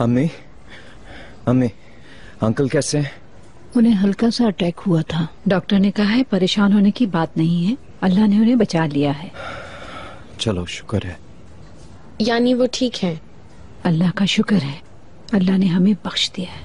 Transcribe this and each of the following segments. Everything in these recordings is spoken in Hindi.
अम्मी, अम्मी, अंकल कैसे हैं? उन्हें हल्का सा अटैक हुआ था। डॉक्टर ने कहा है परेशान होने की बात नहीं है, अल्लाह ने उन्हें बचा लिया है। चलो शुक्र है। यानी वो ठीक हैं? अल्लाह का शुक्र है, अल्लाह ने हमें बख्श दिया है।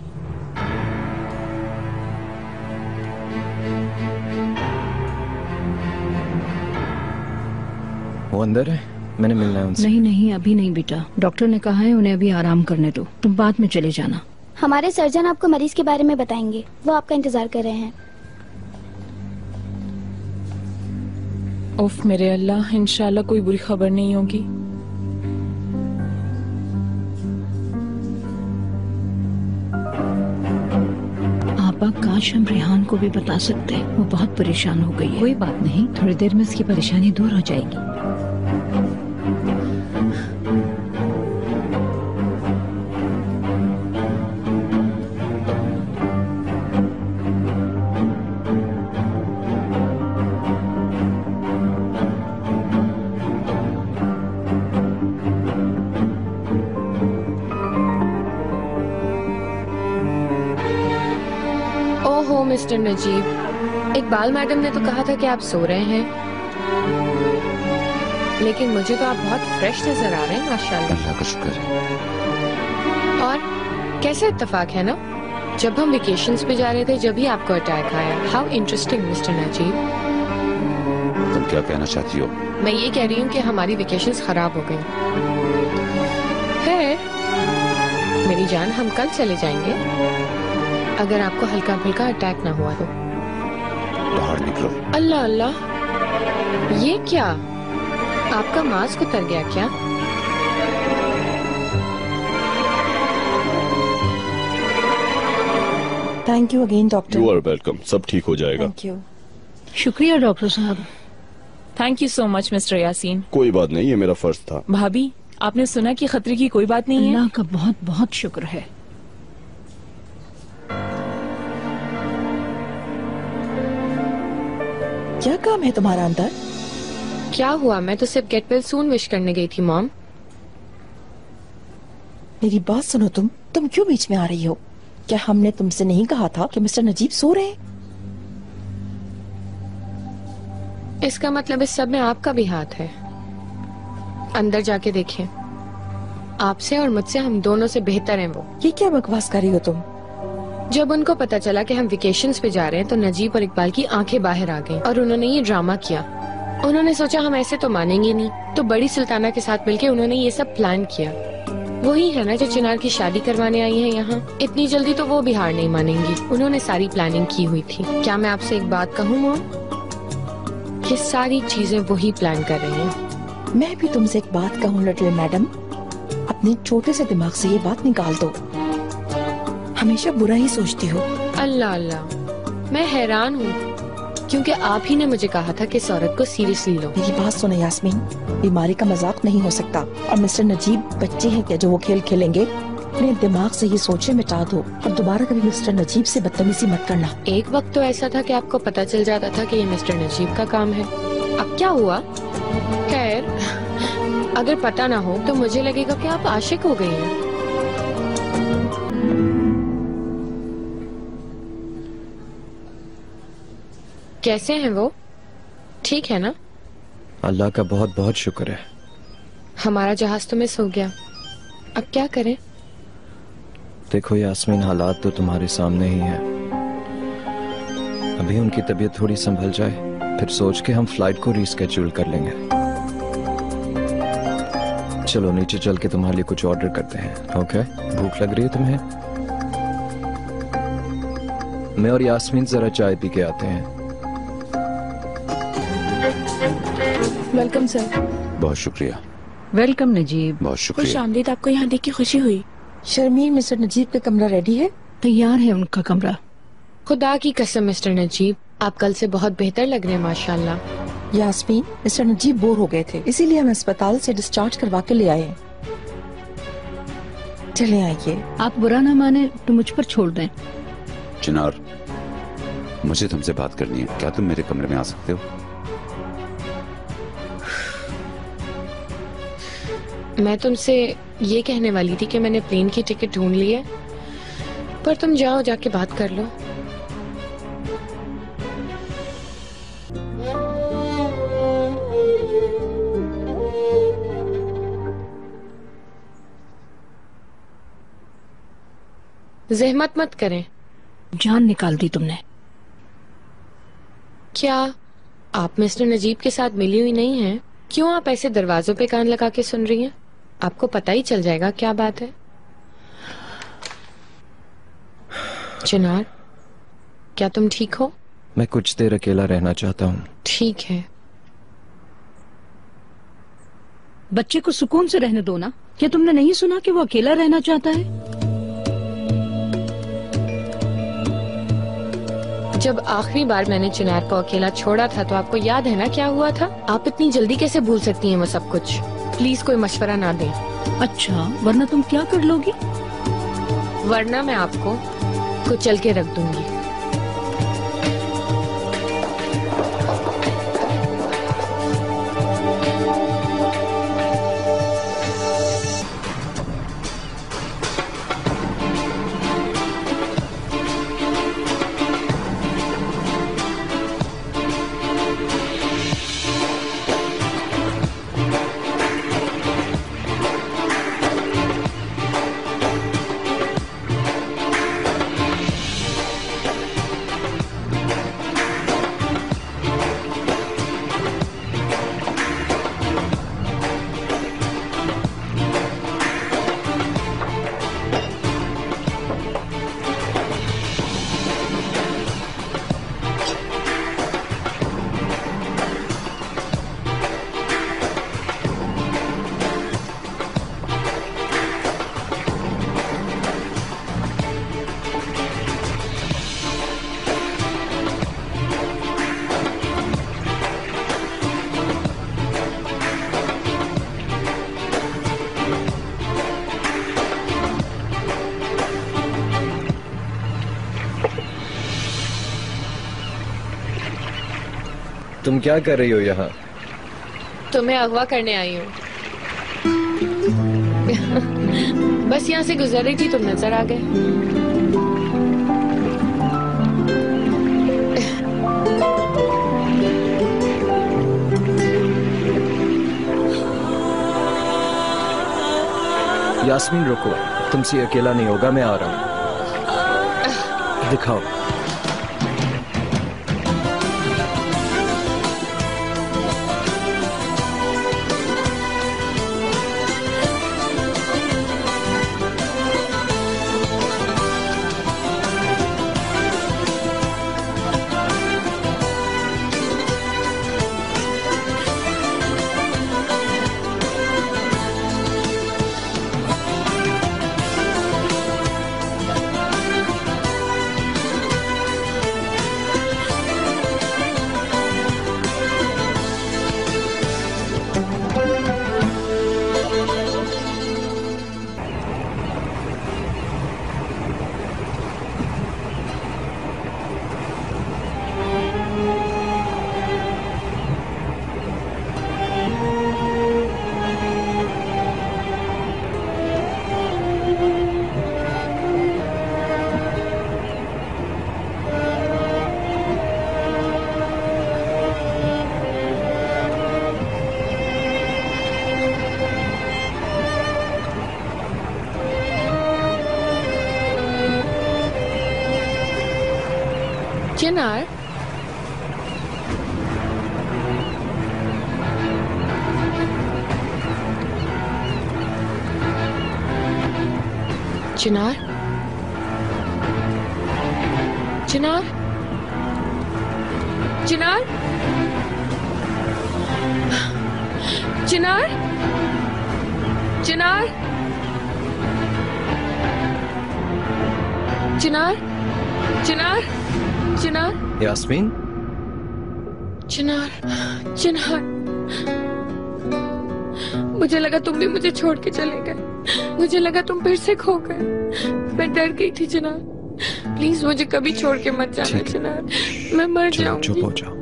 वो अंदर है, मैंने मिलना है उनसे। नहीं नहीं, अभी नहीं बेटा, डॉक्टर ने कहा है उन्हें अभी आराम करने दो, तुम बाद में चले जाना। हमारे सर्जन आपको मरीज के बारे में बताएंगे, वो आपका इंतजार कर रहे हैं। उफ मेरे अल्लाह, इंशाल्लाह कोई बुरी खबर नहीं होगी। आपा, काश हम रेहान को भी बता सकते, वो बहुत परेशान हो गई है। कोई बात नहीं, थोड़ी देर में उसकी परेशानी दूर हो जाएगी। ओहो मिस्टर नजीब, इकबाल मैडम ने तो कहा था कि आप सो रहे हैं, लेकिन मुझे तो आप बहुत फ्रेश नजर आ रहे हैं माशाल्लाह। अल्लाह का शुक्र है। और कैसे इत्तेफाक है ना, जब हम वेकेशंस पे जा रहे थे जब ही आपको अटैक आया। How interesting mister Najeeb. तुम क्या कहना चाहती हो? मैं ये कह रही हूँ कि हमारी वेकेशंस खराब हो गई। खैर मेरी जान, हम कल चले जाएंगे अगर आपको हल्का फुल्का अटैक ना हुआ तो। बाहर निकलो। अल्लाह अल्लाह, ये क्या, आपका मास्क उतर गया क्या? Thank you again doctor. You are welcome, सब ठीक हो जाएगा। Thank you. शुक्रिया डॉक्टर साहब। Thank you so much mister Yaseen. कोई बात नहीं, ये मेरा फर्ज था। भाभी, आपने सुना कि खतरे की कोई बात नहीं है? अल्लाह का बहुत बहुत शुक्र है। क्या काम है तुम्हारा अंदर? क्या हुआ, मैं तो सिर्फ गेट वेल सून विश करने गई थी मॉम। मेरी बात सुनो, तुम क्यों बीच में आ रही हो? क्या हमने तुमसे नहीं कहा था कि मिस्टर नजीब सो रहे हैं? इसका मतलब इस सब में आपका भी हाथ है। अंदर जाके देखें, आपसे और मुझसे हम दोनों से बेहतर हैं वो। ये क्या बकवास कर रही हो तुम? जब उनको पता चला कि हम वेकेशंस पे जा रहे हैं तो नजीब और इकबाल की आंखें बाहर आ गईं और उन्होंने ये ड्रामा किया। उन्होंने सोचा हम ऐसे तो मानेंगे नहीं, तो बड़ी सुल्ताना के साथ मिलकर उन्होंने ये सब प्लान किया। वही है ना जो चिनार की शादी करवाने आई है यहाँ। इतनी जल्दी तो वो भी हार नहीं मानेंगी। उन्होंने सारी प्लानिंग की हुई थी। क्या मैं आपसे एक बात कहूँ मॉम, ये सारी चीजें वही प्लान कर रही हैं। मैं भी तुमसे एक बात कहूँ लिटिल मैडम, अपने छोटे से दिमाग से ये बात निकाल दो। हमेशा बुरा ही सोचती हो। अल्लाह अल्लाह, मैं हैरान हूँ क्योंकि आप ही ने मुझे कहा था कि इस औरत को सीरियसली लो। मेरी बात सुनो यास्मीन, बीमारी का मजाक नहीं हो सकता। और मिस्टर नजीब बच्चे हैं क्या जो वो खेल खेलेंगे? अपने दिमाग से ये सोचे मिटा दो और दोबारा कभी मिस्टर नजीब से बदतमीजी मत करना। एक वक्त तो ऐसा था कि आपको पता चल जाता था कि ये मिस्टर नजीब का काम है। अब क्या हुआ? खैर, अगर पता ना हो तो मुझे लगेगा कि आप आशिक हो गई हैं। कैसे हैं वो? ठीक है ना? अल्लाह का बहुत बहुत शुक्र है। हमारा जहाज तो मिस हो गया, अब क्या करें? देखो यास्मीन, हालात तो तुम्हारे सामने ही है। अभी उनकी तबीयत थोड़ी संभल जाए, फिर सोच के हम फ्लाइट को रीस्केड्यूल कर लेंगे। चलो नीचे चल के तुम्हारे लिए कुछ ऑर्डर करते हैं। ओके? भूख लग रही है तुम्हें? मैं और यास्मीन जरा चाय पी के आते हैं। Welcome sir. बहुत शुक्रिया। वेलकम नजीब। बहुत खुश शुक्रिया। आमदीद, आपको यहाँ देख के खुशी हुई। शर्मीन, मिस्टर नजीब का कमरा रेडी है? तैयार है उनका कमरा। खुदा की कसम मिस्टर नजीब, आप कल से बहुत बेहतर लग रहे हैं माशाल्लाह। यास्मीन, मिस्टर नजीब बोर हो गए थे, इसीलिए हम अस्पताल से डिस्चार्ज करवा के ले आए हैं। चले आइए। आप बुरा ना माने तो मुझ पर छोड़ दें। चिनार, मुझे तुमसे बात करनी है, क्या तुम मेरे कमरे में आ सकते हो? मैं तुमसे ये कहने वाली थी कि मैंने प्लेन की टिकट ढूंढ ली है, पर तुम जाओ, जाके बात कर लो। जहमत मत करें। जान निकाल दी तुमने। क्या आप मिस्टर नजीब के साथ मिली हुई नहीं हैं? क्यों आप ऐसे दरवाजों पे कान लगा के सुन रही हैं? आपको पता ही चल जाएगा क्या बात है। चिनार, क्या तुम ठीक हो? मैं कुछ देर अकेला रहना चाहता हूँ। ठीक है। बच्चे को सुकून से रहने दो ना। क्या तुमने नहीं सुना कि वो अकेला रहना चाहता है? जब आखिरी बार मैंने चिनार को अकेला छोड़ा था तो आपको याद है ना क्या हुआ था? आप इतनी जल्दी कैसे भूल सकती हैं वो सब कुछ? प्लीज कोई मशवरा ना दें। अच्छा, वरना तुम क्या कर लोगी? वरना मैं आपको कुचल के रख दूंगी। तुम क्या कर रही हो यहाँ? तुम्हें अगवा करने आई हूँ। बस यहाँ से गुजर रही थी, तुम नजर आ गए। यास्मीन रुको, तुमसे अकेला नहीं होगा, मैं आ रहा हूँ। दिखाओ। चिनार, चिनार, चिनार, चिनार, चिनार, चिनार, चिनार, चिनार, चिनार। यास्मीन, चिनार, चिनार, मुझे लगा तुम भी मुझे छोड़ के चले गए। मुझे लगा तुम फिर से खो गए। मैं डर गई थी चिनार। प्लीज मुझे कभी छोड़ के मत जाना चिनार, मैं मर जाऊंगी। चुप हो जाओ।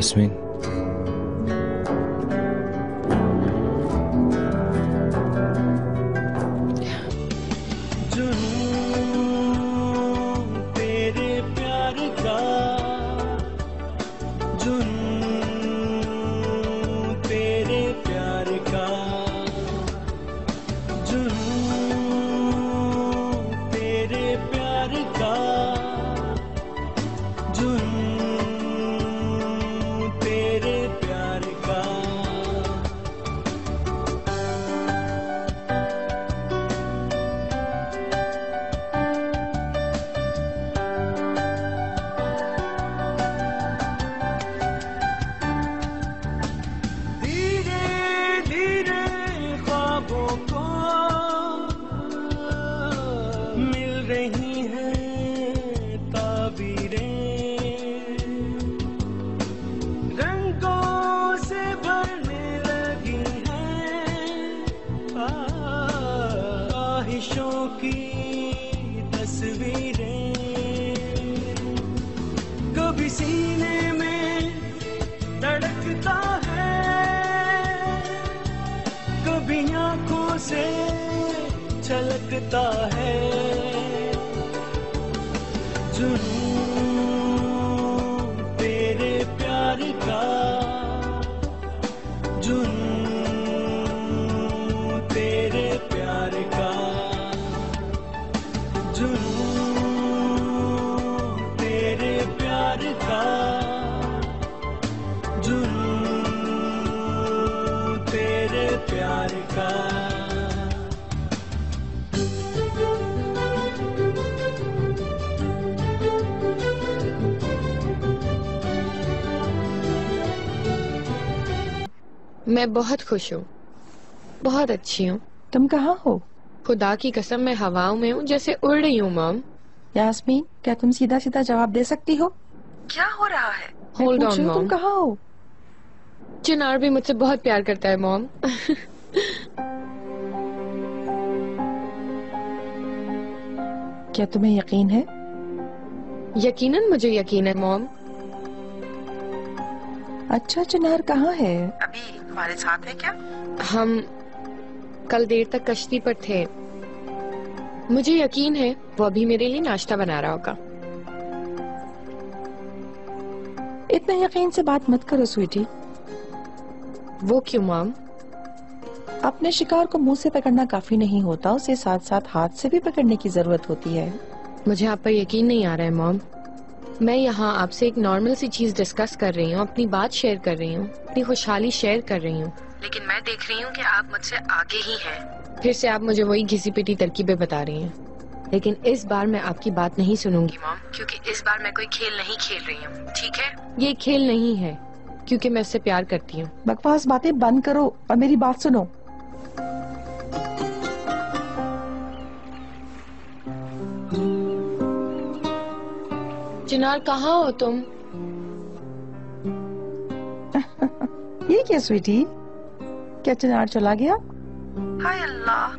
यास्मीन, तेरे प्यार का तेरे प्यार का तेरे प्यार का तेरे प्यार का। धीरे धीरे ख्वाबों को मिल रही हैं ताबीरें, रंगों से भरने लगी हैं ख्वाहिशों की तस्वीरें। कभी सीने में धड़कता है, कभी आंखों से छलकता है। जुनून तेरे प्यार का, जुनून तेरे प्यार का, जुनून तेरे प्यार का, जुनून तेरे प्यार का। मैं बहुत खुश हूँ, बहुत अच्छी हूँ। तुम कहाँ हो? खुदा की कसम मैं हवाओं में हूँ, जैसे उड़ रही हूँ मॉम। यास्मीन, क्या तुम सीधा सीधा जवाब दे सकती हो? क्या हो रहा है? मैं Hold पूछ on, रही हूँ, तुम Mom. कहाँ हो? चिनार भी मुझसे बहुत प्यार करता है मॉम। क्या तुम्हें यकीन है? यकीनन मुझे यकीन है मॉम। अच्छा, चिनार कहाँ है? अभी तुम्हारे साथ है क्या? हम कल देर तक कश्ती पर थे। मुझे यकीन है वो अभी मेरे लिए नाश्ता बना रहा होगा। इतना यकीन से बात मत करो स्वीटी। वो क्यों मॉम? अपने शिकार को मुंह से पकड़ना काफी नहीं होता, उसे साथ साथ हाथ से भी पकड़ने की जरूरत होती है। मुझे आप पर यकीन नहीं आ रहा है मॉम। मैं यहाँ आपसे एक नॉर्मल सी चीज डिस्कस कर रही हूँ, अपनी बात शेयर कर रही हूँ, अपनी खुशहाली शेयर कर रही हूँ, लेकिन मैं देख रही हूँ कि आप मुझसे आगे ही हैं। फिर से आप मुझे वही घिसी पिटी तरकीबें बता रही हैं। लेकिन इस बार मैं आपकी बात नहीं सुनूंगी मॉम, क्योंकि इस बार मैं कोई खेल नहीं खेल रही हूँ, ठीक है? ये खेल नहीं है, क्योंकि मैं उससे प्यार करती हूँ। बकवास बातें बंद करो और मेरी बात सुनो। चिनार कहाँ हो तुम? ये क्या स्वीटी? क्या चिनार चला गया? हाय अल्लाह,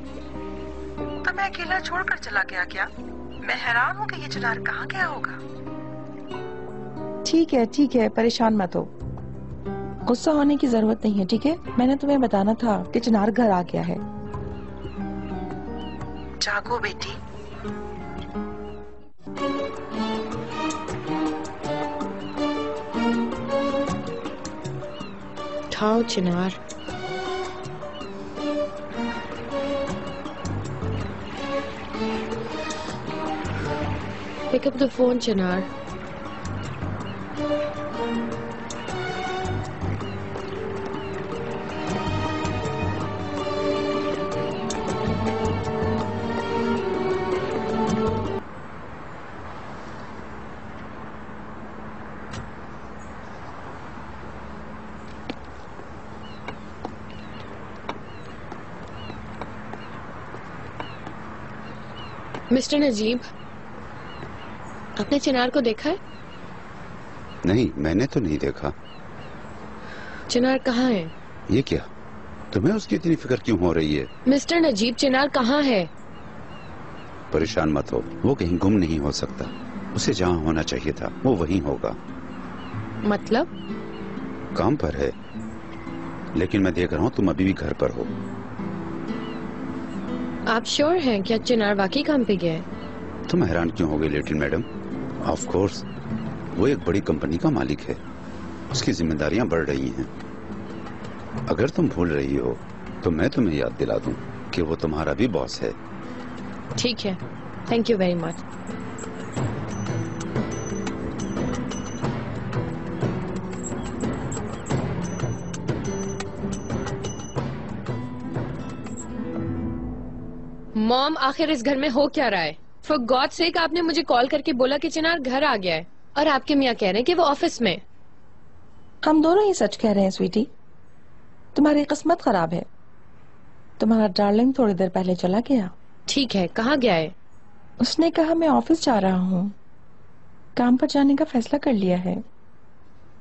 तुम्हें अकेला छोड़कर चला गया क्या? मैं हैरान हूँ कि ये चिनार कहाँ गया होगा। ठीक है, परेशान मत हो। गुस्सा होने की जरूरत नहीं है, ठीक है? मैंने तुम्हें बताना था कि चिनार घर आ गया है। जागो बेटी। उठाओ Chinar. Pick up the phone, Chinar. Mister Najeeb, आपने चिनार को देखा है? नहीं, मैंने तो नहीं देखा। चिनार कहाँ है? ये क्या? तुम्हें उसकी इतनी फिक्र क्यों हो रही है? मिस्टर नजीब, चिनार कहाँ है? परेशान मत हो, वो कहीं गुम नहीं हो सकता। उसे जहाँ होना चाहिए था वो वहीं होगा। मतलब? काम पर है, लेकिन मैं देख रहा हूँ तुम अभी भी घर पर हो। आप श्योर हैं क्या चिनार वाकई काम पे गया है? तुम हैरान क्यों हो गई लिटिल मैडम? ऑफ कोर्स, वो एक बड़ी कंपनी का मालिक है, उसकी जिम्मेदारियां बढ़ रही हैं। अगर तुम भूल रही हो तो मैं तुम्हें याद दिला दूं कि वो तुम्हारा भी बॉस है। ठीक है, thank you very much. Mom, आखिर इस घर में हो क्या रहा है? फॉर गॉड सेक आपने मुझे कॉल करके बोला कि चिनार घर आ गया है, और आपके मियाँ कह रहे हैं कि वो ऑफिस में। हम दोनों ही सच कह रहे हैं स्वीटी। तुम्हारी किस्मत खराब है। तुम्हारा डार्लिंग थोड़ी देर पहले चला गया। ठीक है, कहाँ गया है? उसने कहा मैं ऑफिस जा रहा हूँ, काम पर जाने का फैसला कर लिया है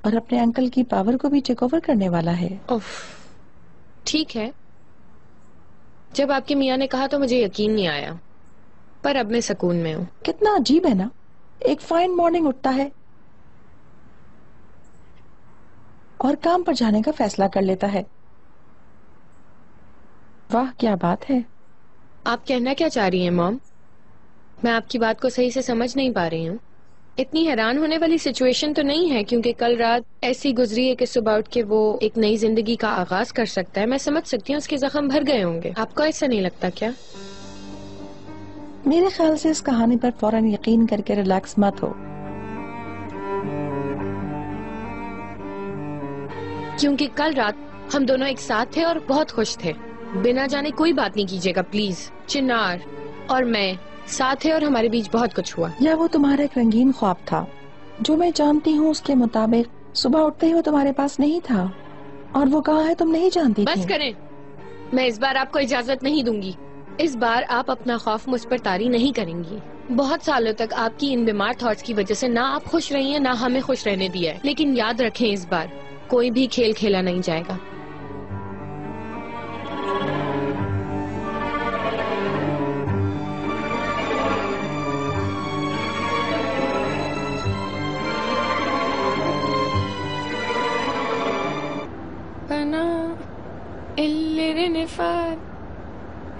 और अपने अंकल की पावर को भी टेक ओवर करने वाला है। ठीक है, जब आपके मियाँ ने कहा तो मुझे यकीन नहीं आया, पर अब मैं सुकून में हूँ। कितना अजीब है ना, एक फाइन मॉर्निंग उठता है और काम पर जाने का फैसला कर लेता है। वाह क्या बात है। आप कहना क्या चाह रही हैं मॉम? मैं आपकी बात को सही से समझ नहीं पा रही हूँ। इतनी हैरान होने वाली सिचुएशन तो नहीं है, क्योंकि कल रात ऐसी गुजरी है कि सुबह उठ के वो एक नई जिंदगी का आगाज कर सकता है। मैं समझ सकती हूँ उसके जख्म भर गए होंगे। आपको ऐसा नहीं लगता क्या? मेरे ख्याल से इस कहानी पर फौरन यकीन करके रिलैक्स मत हो, क्योंकि कल रात हम दोनों एक साथ थे और बहुत खुश थे। बिना जाने कोई बात नहीं कीजिएगा प्लीज। चिनार और मैं साथ थे और हमारे बीच बहुत कुछ हुआ। या वो तुम्हारा एक रंगीन ख्वाब था? जो मैं जानती हूँ उसके मुताबिक सुबह उठते ही वो तुम्हारे पास नहीं था, और वो कहाँ है तुम नहीं जानती बस थी। करें, मैं इस बार आपको इजाजत नहीं दूंगी। इस बार आप अपना खौफ मुझ पर तारी नहीं करेंगी। बहुत सालों तक आपकी इन बीमार थॉट्स की वजह से ना आप खुश रही हैं, ना हमें खुश रहने दिया है। लेकिन याद रखें, इस बार कोई भी खेल खेला नहीं जाएगा।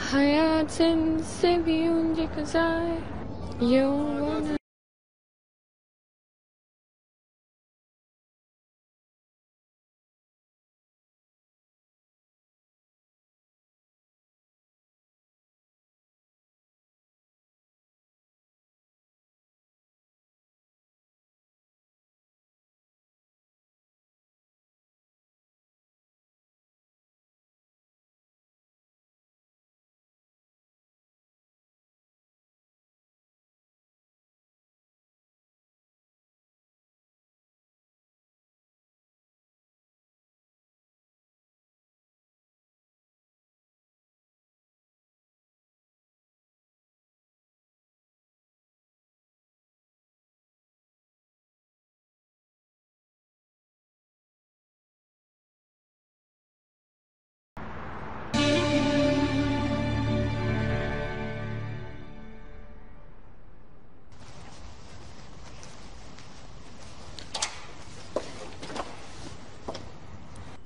Hayat sen seviyorum güzel. You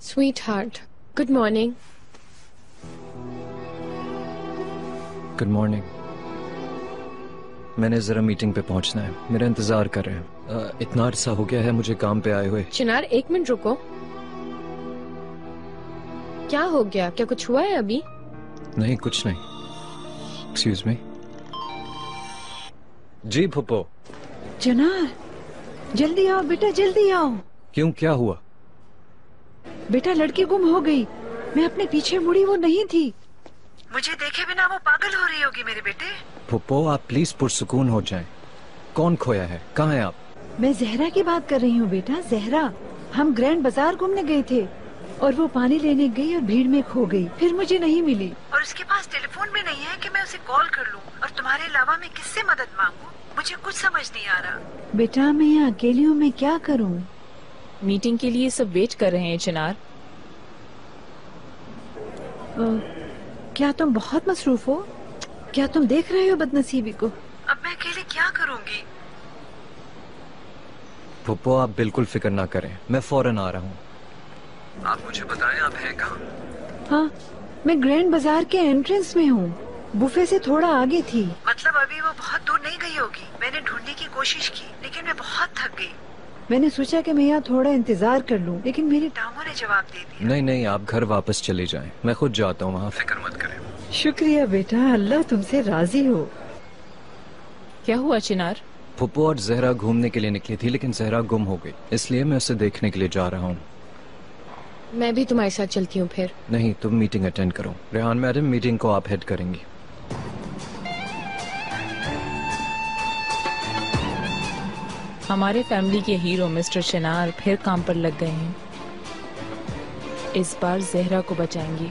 Sweetheart, good morning. Good morning. मैंने जरा मीटिंग पे पहुंचना है, मेरा इंतजार कर रहे हैं। इतना अरसा हो गया है मुझे काम पे आए हुए। चिनार, एक मिनट रुको। क्या हो गया? क्या कुछ हुआ है अभी? नहीं, कुछ नहीं। Excuse me. जी फुप्पो। चिनार, जल्दी आओ बेटा, जल्दी आओ। क्यों, क्या हुआ? बेटा लड़की गुम हो गई। मैं अपने पीछे मुड़ी, वो नहीं थी। मुझे देखे बिना वो पागल हो रही होगी मेरे बेटे। फुप्पो आप प्लीज पुरसुकून हो जाएं। कौन खोया है? कहाँ हैं आप? मैं जहरा की बात कर रही हूँ बेटा, जहरा। हम ग्रैंड बाजार घूमने गए थे और वो पानी लेने गई और भीड़ में खो गई। फिर मुझे नहीं मिली और उसके पास टेलीफोन भी नहीं है कि मैं उसे कॉल कर लूँ। और तुम्हारे अलावा मैं किससे मदद मांगू? मुझे कुछ समझ नहीं आ रहा। बेटा मैं यहाँ अकेली हूँ, मैं क्या करूँ? मीटिंग के लिए सब वेट कर रहे हैं चिनार। क्या तुम बहुत मसरूफ हो? क्या तुम देख रहे हो बदनसीबी को? अब मैं अकेले क्या करूँगी? फुप्पो आप बिल्कुल फिक्र ना करें, मैं फौरन आ रहा हूँ। आप मुझे बताएं आप हैं कहाँ? हाँ, मैं ग्रैंड बाजार के एंट्रेंस में हूँ। बुफे से थोड़ा आगे थी। मतलब अभी वो बहुत दूर नहीं गई होगी। मैंने ढूंढने की कोशिश की, लेकिन मैं बहुत थक गई। मैंने सोचा कि मैं यहाँ थोड़ा इंतजार कर लूँ, लेकिन मेरी टांगों ने जवाब दे दिया। नहीं नहीं, आप घर वापस चले जाएं। मैं खुद जाता हूँ वहाँ, फिक्र मत करें। शुक्रिया बेटा, अल्लाह तुमसे राजी हो। क्या हुआ चिनार? पुप्पो और जहरा घूमने के लिए निकली थी, लेकिन जहरा गुम हो गई, इसलिए मैं उसे देखने के लिए जा रहा हूँ। मैं भी तुम्हारे साथ चलती हूँ फिर। नहीं, तुम मीटिंग अटेंड करो। रेहान मैडम, मीटिंग को आप हेड करेंगी। हमारे फैमिली के हीरो मिस्टर चिनार फिर काम पर लग गए हैं। इस बार जहरा को बचाएंगी।